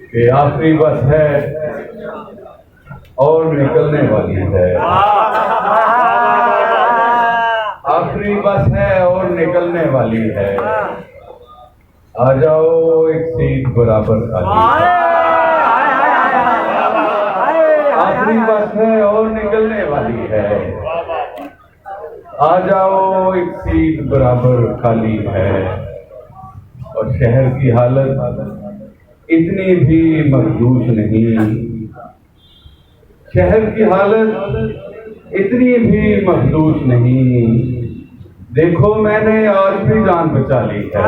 कि आखिरी बस है और निकलने वाली है, आखिरी बस है और निकलने वाली है। आ जाओ एक सीट बराबर खाली, आखिरी बस है और निकलने वाली है। आ जाओ एक सीट बराबर खाली है। और शहर की हालत इतनी भी मखदूश नहीं, शहर की हालत इतनी भी मखदूश नहीं। देखो मैंने आज भी जान बचा ली है,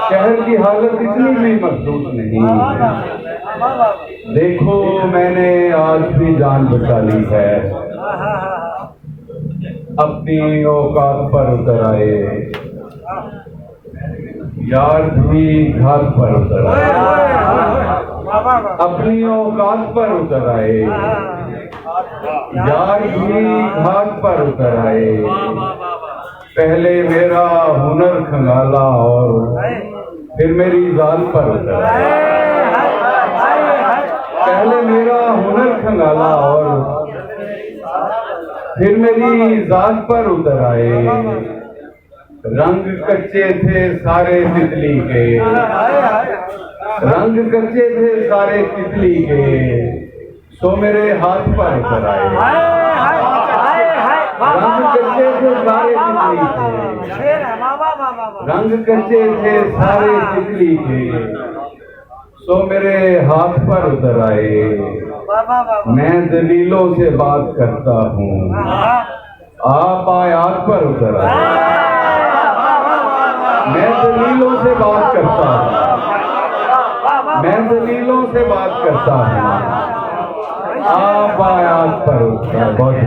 शहर की हालत इतनी भी मखदूश नहीं। देखो मैंने आज भी जान बचा ली है। अपनी औकात पर उतर आए यार भी घाट पर उतर आए, अपनी औकात पर उतर आए यार भी घाट पर उतर आए। पहले मेरा हुनर खंगाला और फिर मेरी जान पर उतर आए, पहले मेरा हुनर खंगाला और फिर मेरी जात पर उतर आए। रंग कच्चे थे सारे तितली के, रंग कच्चे थे सारे तितली के, सो मेरे हाथ पर उतर आए। रंग कच्चे थे सारे तितली के, रंग कच्चे थे सारे तितली के, सो मेरे हाथ पर उतर आए। मैं दलीलों से बात करता हूँ, आप आयात पर उतर आए। मैं दलीलों से बात करता हूँ, मैं दलीलों से बात करता हूँ, आप आयात पर उतर आए। बहुत